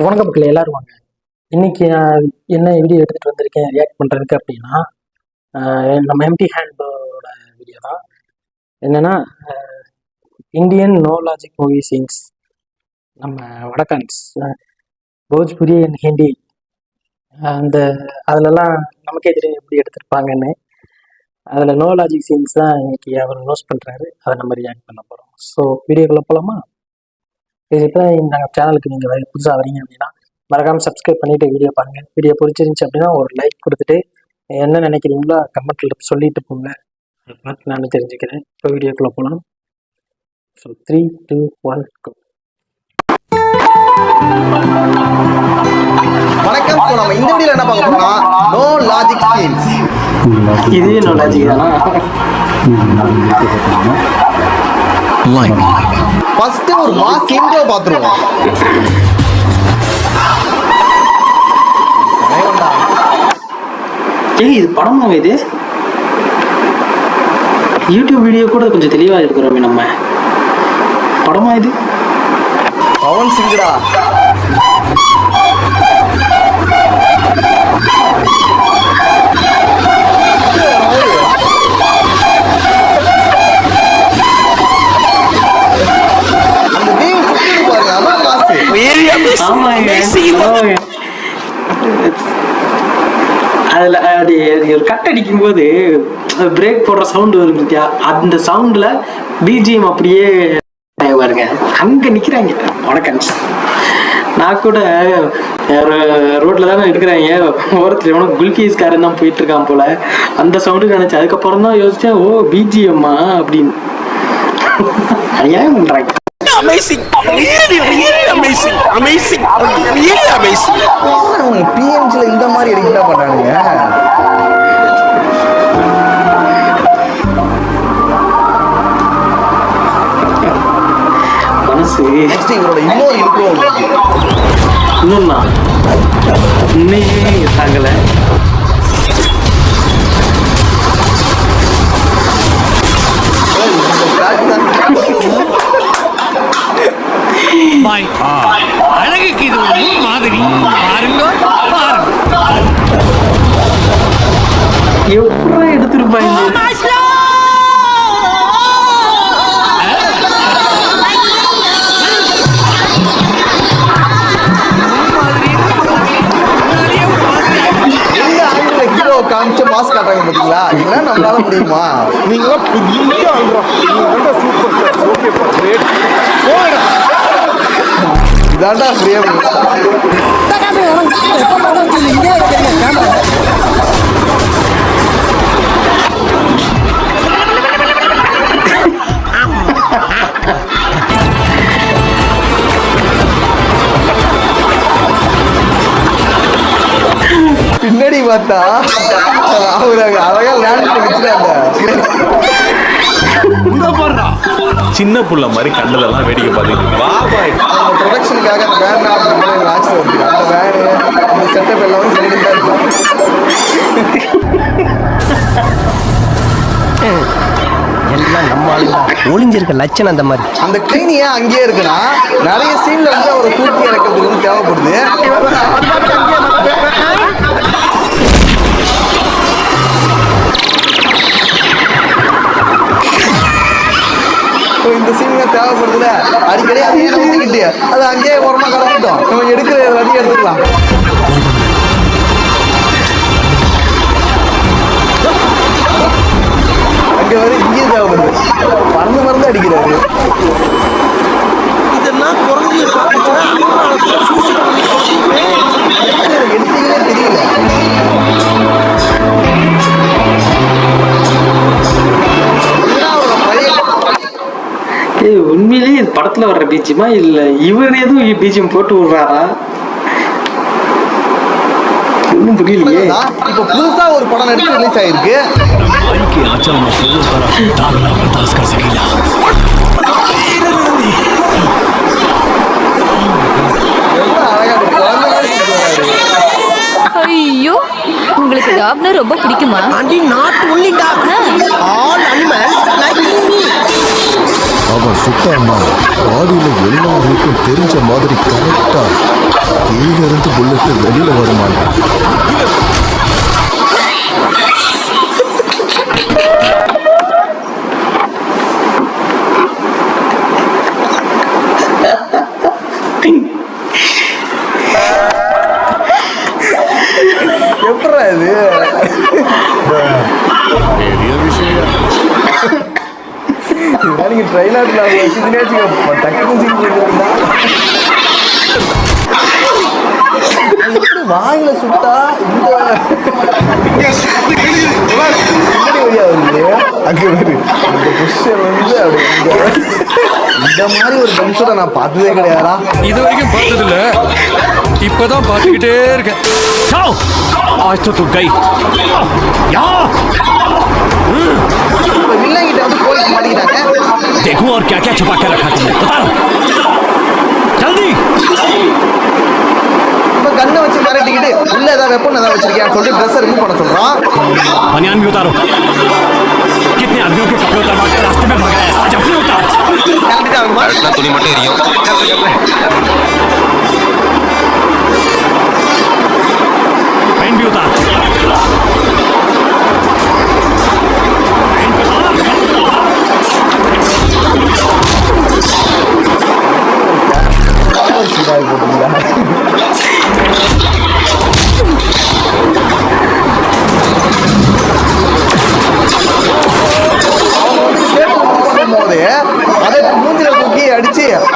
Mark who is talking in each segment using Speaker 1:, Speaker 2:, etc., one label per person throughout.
Speaker 1: வணக்கம் மக்கள் எல்லாரும் வாங்க. இன்னைக்கு நான் என்ன வீடியோ எடுத்துட்டு வந்திருக்கேன் ரியாக்ட் பண்றதுக்கு அப்படின்னா நம்ம எம்டி ஹேண்டோட வீடியோ தான். என்னன்னா Indian no logic movie scenes, நம்ம வடக்கன்ஸ் போஜ்புரி அண்ட் ஹிந்தி அந்த அதுலலாம் நமக்கே தெரியும் எப்படி எடுத்திருப்பாங்கன்னு. அதில் நோ லாஜிக் சீன்ஸ் தான் இன்னைக்கு அவர் நோஸ் பண்ணுறாரு. அதை நம்ம ரியாக்ட் பண்ண போகிறோம். ஸோ வீடியோக்குள்ள போகலாமா? இப்போ நாங்கள் சேனலுக்கு நீங்கள் புதுசாக வரீங்க அப்படின்னா மறக்காமல் சப்ஸ்கிரைப் பண்ணிவிட்டு வீடியோ பாருங்கள். வீடியோ பிடிச்சிருந்துச்சி அப்படின்னா ஒரு லைக் கொடுத்துட்டு என்ன நினைக்கிறீங்களோ கமெண்ட்டில் சொல்லிட்டு போங்க. அதை பார்த்து நான் தெரிஞ்சுக்கிறேன். இப்போ வீடியோக்குள்ளே போகலாம். So 3, 2, 1 go.
Speaker 2: வணக்கம். ஸோ நம்ம இந்த வீடியோவில் என்ன பார்க்க போறோம்னா நோ லாஜிக் சீன்ஸ்.
Speaker 1: இதுவே நோ லாஜிக் தானா?
Speaker 2: ஃபர்ஸ்ட் ஒரு மாஸ் இன்ட்ரோ பார்த்துருவோம்.
Speaker 1: இது படமா? இது யூடியூப் வீடியோ கூட கொஞ்சம் தெளிவாக இருக்கிறோமே. நம்ம படமா இது?
Speaker 2: பவன் சிங்கடா.
Speaker 1: அதுல ஒரு கட் அடிக்கும் போது பிரேக் போடுற சவுண்ட் வரும் பத்தியா? அந்த சவுண்ட்ல பிஜிஎம் அப்படியே பாருங்க. அங்க நிக்கிறாங்க வடக்கன்ஸ். நான் கூட ரோட்ல தானே இருக்கிறாங்க, ஓரத்துல எவனும் குல்ஃபீஸ்காரன் தான் போயிட்டு இருக்கான் போல. அந்த சவுண்டு நினைச்சேன். அதுக்கப்புறம் தான் யோசிச்சேன், ஓ பிஜிஎம்மா அப்படின்னு. ஏன் பண்றாங்க?
Speaker 3: Amazing, really, really amazing, amazing, really amazing.
Speaker 2: அவங்க பிஎம்ஜில இந்த மாதிரி எடிட்டா பண்றானுங்க.
Speaker 1: மனசு
Speaker 2: நெக்ஸ்ட் இவரோட இன்னொரு இன்ட்ரோ இருக்கு.
Speaker 1: இன்னொன்னா இன்னும் தாங்கல.
Speaker 3: அழகுக்கு இது ஒரு மாதிரி. பாருங்க
Speaker 1: எப்படா எடுத்திருப்பாங்க?
Speaker 2: காமிச்ச மாஸ் காட்டுறாங்க பாத்தீங்களா? இதெல்லாம் நம்மளால முடியுமா?
Speaker 4: நீங்க பெரிய ஆள்றா. நீங்க சூப்பர். ஓகே பா, கிரேட். போடா.
Speaker 2: இதாண்டா பிரேம். எப்ப பார்த்தாலும் இங்கே இருக்கீங்க கேமரா. பின்னாடி பார்த்தா அவரு அழகா லேண்ட் பண்ணிச்சுட்டாங்க.
Speaker 4: சின்ன புள்ள மாதிரி கண்டதெல்லாம் வேடிக்கை பார்த்துட்டு வா பாய்.
Speaker 2: அந்த ப்ரொடக்ஷனுக்காக அந்த வேன் ஆச்சு வருது. அந்த வேனு அந்த செட்டப் எல்லாமே சொல்லிட்டு தான் இருக்கும்.
Speaker 5: எல்லாம் நம்ம ஒளிஞ்சிருக்க லட்சணம் அந்த மாதிரி.
Speaker 2: அந்த கிளீன் ஏன் அங்கேயே இருக்குன்னா நிறைய சீன்ல வந்து அவரை தூக்கி இறக்கிறதுக்கு வந்து தேவைப்படுது. இந்த சீன்ல தேவைப்படுதுல அடிக்கடி அதையே ஊற்றிக்கிட்டு அது அங்கேயே உரமா கலந்துட்டோம். நம்ம எடுக்கிற வரையும் எடுத்துக்கலாம். அங்கே வரை இங்கேயே தேவைப்படுது. மறந்து அடிக்கிறாரு.
Speaker 3: இதெல்லாம் குறைஞ்சி பார்த்துச்சுன்னா
Speaker 2: எடுத்தீங்களே தெரியல.
Speaker 1: உண்மையிலேயே இது படத்துல வர்ற பீஜியமா இல்ல இவர் எதுவும் பீஜியம் போட்டு விடுறாரா? ஒன்றும் புரியலையே.
Speaker 2: இப்ப புதுசா ஒரு படம் எடுத்து ரிலீஸ் ஆயிருக்கு.
Speaker 6: ஐயோ, உங்களுக்கு டாக்னா ரொம்ப பிடிக்குமா?
Speaker 3: Aunty not only dog, all animals like me.
Speaker 7: அவன் சுட்டான்னா பாடியில் எல்லாருக்கும் தெரிஞ்ச மாதிரி கரெக்டா
Speaker 4: உள்ள இருந்து புல்லட் வெளியில வருமானா?
Speaker 2: எப்படா இது
Speaker 4: பெரிய விஷயம்.
Speaker 2: நீங்க ட்ரைலாட்ல வச்சுக்கிட்டே டக்குனு வாயில சுட்டா இந்த வழியா வருது அங்க வருது இந்த பொசிஷன் வந்து அப்படி இந்த மாதிரி ஒரு கன்சோட நான் பார்த்ததே கிடையாதா.
Speaker 7: இது வரைக்கும் பார்த்தது இல்ல, இப்பதான் பார்த்துக்கிட்டே இருக்கேன். आज तो तू गई या
Speaker 2: இப்ப வில்லங்கிட்ட வந்து போலீஸ் மாட்டிக்கிட்டாங்க.
Speaker 7: देखो और क्या क्या छुपा के रखा तुमने, बताओ जल्दी.
Speaker 2: இப்ப கண்ணை வச்சு மிரட்டிக்கிட்டு உள்ள ஏதாவது வெப்பன் ஏதாவது வச்சிருக்கியான்னு சொல்லிட்டு ட்ரெஸ் ரிமூவ் பண்ண சொல்றான்.
Speaker 7: बनियान भी उतारो. कितने आदमियों के कपड़े उतार के रास्ते में भाग रहे हैं, आज अपने उतार.
Speaker 8: துணி மட்டும் எரியும்.
Speaker 7: पैंट भी उतार.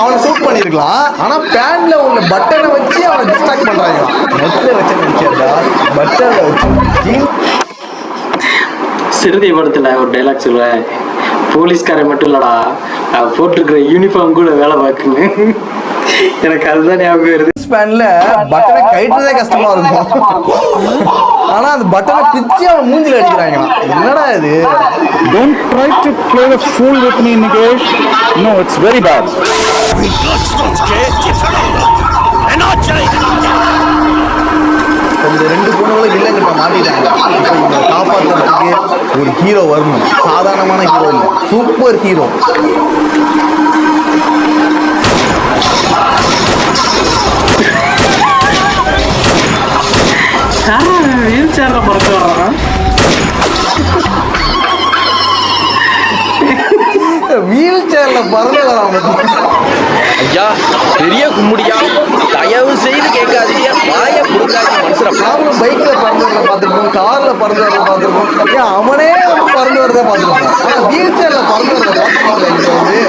Speaker 2: அவனை சூட் பண்ணிருக்கலாம். ஆனா பேன்ல உள்ள பட்டனை வச்சு அவனை டிஸ்ட்ராக்ட் பண்றாங்க. நெட்ல வச்சு நினைச்சா பட்டன்ல வச்சு
Speaker 1: சிறுத்தை படத்துல ஒரு டைலாக் சொல்லுவேன், போலீஸ்காரன் மட்டும் இல்லடா போட்டிருக்கிற யூனிஃபார்ம் கூட வேலை பார்க்குன்னு. எனக்கு அதுதான் ஞாபகம் வருது.
Speaker 2: பேன்ல பட்டனை கழட்டுறதே கஷ்டமா இருக்கும். ஆனா அந்த பட்டனை பிச்சு அவன் மூஞ்சில அடிக்கிறாங்க. என்னடா இது?
Speaker 4: Don't try to play the fool with me, Nikesh. No, it's very bad.
Speaker 2: இந்த ரெண்டு பொண்ணுகளும் வில்லங்கிட்ட மாட்டிட்டாங்க. இப்போ இவங்களை காப்பாற்றுறதுக்கு ஒரு ஹீரோ வரணும். சாதாரணமான ஹீரோ இல்லை, சூப்பர் ஹீரோ.
Speaker 1: வீல் சேர்ல பறக்க வர்றான்.
Speaker 2: வீல் சேர்ல பறந்து வராம.
Speaker 8: ஐயா பெரிய கும்முடியா, தயவு செய்து கேட்காதீங்க, வாய புடுங்காதீங்க மனுஷரை.
Speaker 2: நாமளும் பைக்ல பறந்து வரத பார்த்துருப்போம், கார்ல பறந்து வரத பார்த்துருப்போம், ஏன் அவனே வந்து பறந்து வரத பார்த்துருப்போம். ஆனா வீல் சேர்ல பறந்து வரத பார்த்துருப்போம். இங்க வந்து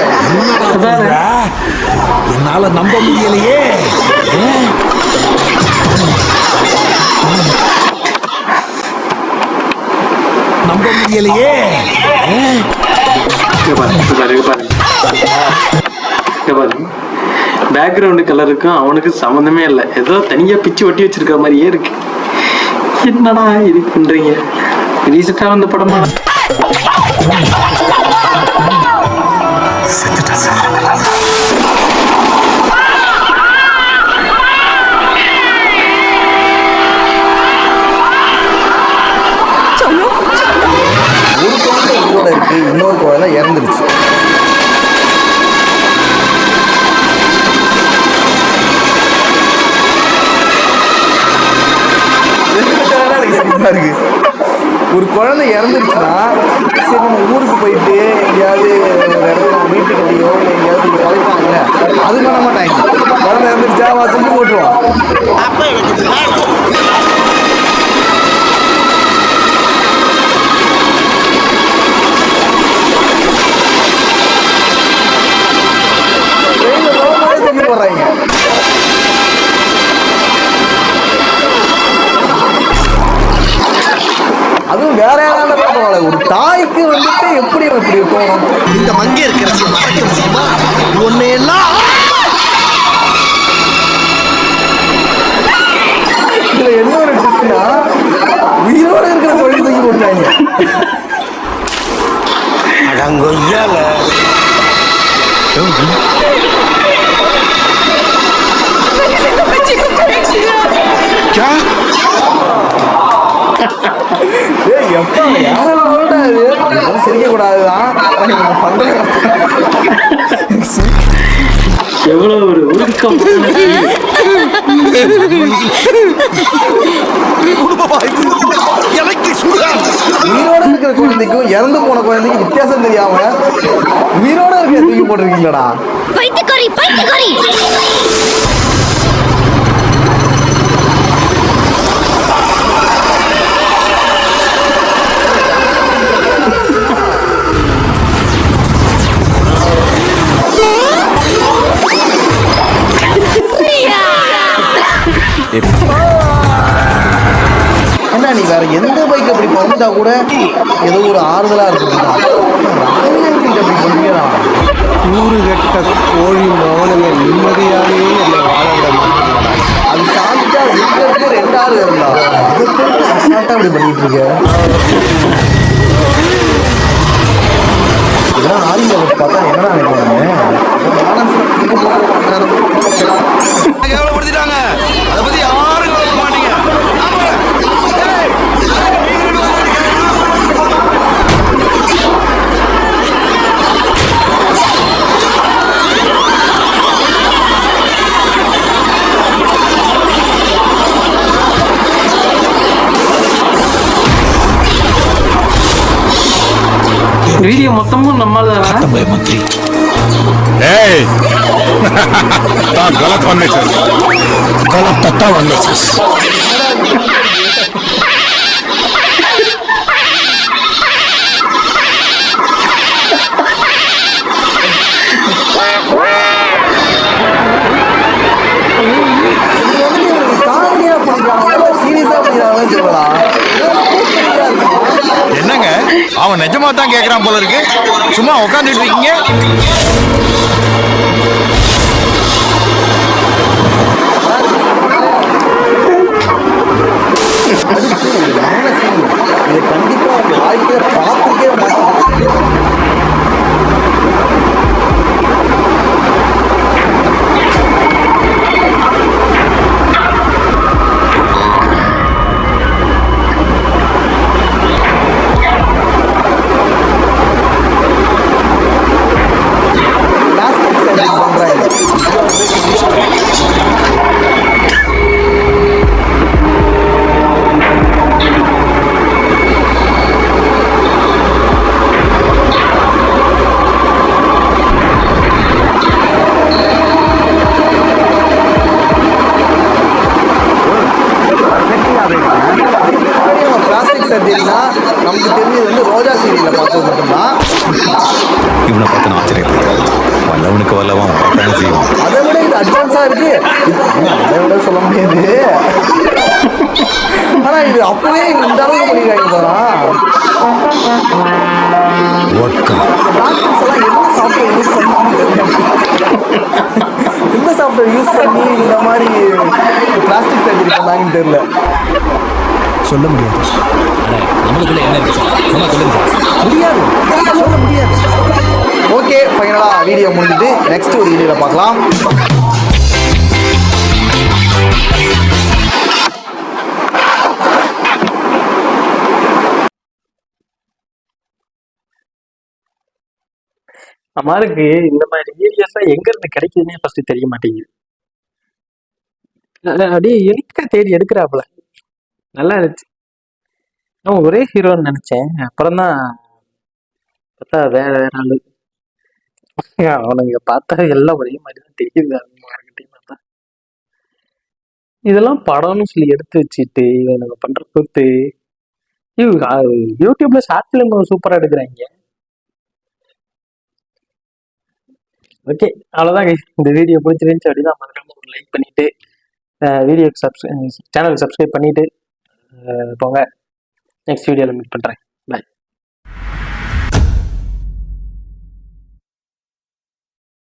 Speaker 5: என்னால நம்ப முடியலையே. நம்ப முடியலையே.
Speaker 1: பேக்ரவுண்டு கலருக்கும் அவனுக்கு சம்மந்தமே இல்லை, ஏதோ தனியா பிச்சு ஒட்டி வச்சிருக்க மாதிரியே இருக்கு. என்னடா இது பண்றீங்க? ரீசெண்டா வந்த படமா?
Speaker 2: ஒரு குழந்தை உயிரோட இருக்கு, இன்னொரு குழந்தை இறந்துருச்சு. இருக்கு. ஒரு குழந்தை இறந்துருச்சுன்னா சரி நம்ம ஊருக்கு போயிட்டு எங்கேயாவது ஒரு இடத்துல வீட்டுக்கிட்டையோ இல்லை எங்கேயாவது கலைப்பாங்கல்ல, அது பண்ண மாட்டாங்க. குழந்தை இறந்துருச்சா தூக்கி போட்டுருவோம். தூக்கி போடுறாங்க. அதுவும் வேற யாராவது பரவாயில்ல, ஒரு தாய்க்கு வந்துட்டு எப்படி இப்படி தோணும்?
Speaker 3: இந்த மங்கை இருக்கிற மறக்க முடியுமா? ஒன்னெல்லாம்
Speaker 2: இதுல என்ன ஒரு ட்விஸ்ட்னா, உயிரோட இருக்கிற கோழி தூக்கி போட்டாங்க.
Speaker 3: அடங்கொய்யால
Speaker 2: எப்ப யாராவது சிரிக்க கூடாதுதான் பண்றேன்.
Speaker 1: எவ்வளவு ஒரு உருக்கம்.
Speaker 2: உயிரோட இருக்கிற குழந்தைக்கும் இறந்து போன குழந்தைக்கும் வித்தியாசம் தெரியாம உயிரோட இருக்கிற தூக்கி போட்டிருக்கீங்களடா.
Speaker 6: பைத்தியக்காரி பைத்தியக்காரி.
Speaker 2: ஏன்னா நீ வேற எந்த பைக் அப்படி பிறந்தா கூட ஏதோ ஒரு ஆறுதலா இருக்கும்டா. ராயல் என்ஃபீல்டு அப்படி பண்ணுறா.
Speaker 4: கூறுகட்ட கோழி மவனங்க நிம்மதியாவே என்னை வாழ விட மாட்டேங்கிறான்.
Speaker 2: அது சாப்பிட்டா இருக்கிறதுக்கு 2 ஆறு இருந்தா அதை போட்டு அசால்ட்டா அப்படி பண்ணிட்டு இருக்க. இதெல்லாம் ஆரியல வச்சு பார்த்தா என்னடா நினைப்பாங்க.
Speaker 8: கேவலப்படுத்திட்டாங்க. அதை பத்தி யாரும் கவலைப்பட மாட்டீங்க.
Speaker 1: வீடியோ மொத்தமும் நம்மால
Speaker 7: मंत्री गलत बनने गलत तत्ता बनने
Speaker 8: என்னங்க அவன் நிஜமா தான் கேக்குறான் போல இருக்கு. சும்மா உட்காந்துட்டு இருக்கீங்க.
Speaker 2: இதை கண்டிப்பா உங்க வாழ்க்கையில பார்த்துக்கே மாட்டோம். சர்ஜரினா நமக்கு தெரிஞ்சது வந்து ரோஜா சீரியல்ல பார்த்தது மட்டும்தான்.
Speaker 8: இவனை பார்த்து நான் ஆச்சரியப்படுறேன். வல்லவனுக்கு வல்லவன் செய்வான்.
Speaker 2: அதை விட இது அட்வான்ஸா இருக்கு. அதை விட சொல்ல முடியாது. ஆனா இது அப்பவே இந்த அளவுக்கு பண்ணிருக்காங்க போறா. டாக்டர்ஸ் எல்லாம் என்ன சாஃப்ட்வேர் யூஸ் பண்ணாங்க, எந்த சாஃப்ட்வேர் யூஸ் பண்ணி இந்த மாதிரி பிளாஸ்டிக் சர்ஜரி பண்ணாங்கன்னு தெரியல.
Speaker 5: சொல்ல முடியாது. நம்மளுக்குள்ள என்ன இருக்கு
Speaker 2: முடியாது, சொல்ல முடியாது. ஓகே, ஃபைனலா வீடியோ முடிஞ்சுட்டு நெக்ஸ்ட் ஒரு வீடியோல பார்க்கலாம்.
Speaker 1: அம்மாருக்கு இந்த மாதிரி வீடியோஸா எங்க இருந்து கிடைக்குதுன்னே ஃபர்ஸ்ட் தெரிய மாட்டேங்குது. அப்படியே எலிக்கா தேடி எடுக்கிறாப்புல. நல்லா இருந்துச்சு. நான் ஒரே ஹீரோன்னு நினைச்சேன். அப்புறம் தான் பார்த்தா வேற வேற ஆளு. அவனுங்க பார்த்தா எல்லாம் ஒரே மாதிரி தான் தெரியுது. பார்த்தா இதெல்லாம் படம்னு சொல்லி எடுத்து வச்சுட்டு இவனுங்க பண்ற கூத்து. யூடியூப்ல ஷார்ட் ஃபிலிம் சூப்பரா எடுக்கிறாங்க. ஓகே, அவ்வளோதாங்க. இந்த வீடியோ பிடிச்சிருந்துச்சு அப்படின்னா மறக்காம ஒரு லைக் பண்ணிட்டு வீடியோக்கு சேனலுக்கு சப்ஸ்கிரைப் பண்ணிட்டு போங்க. நெக்ஸ்ட் வீடியோவில் மீட் பண்ணுறேன்.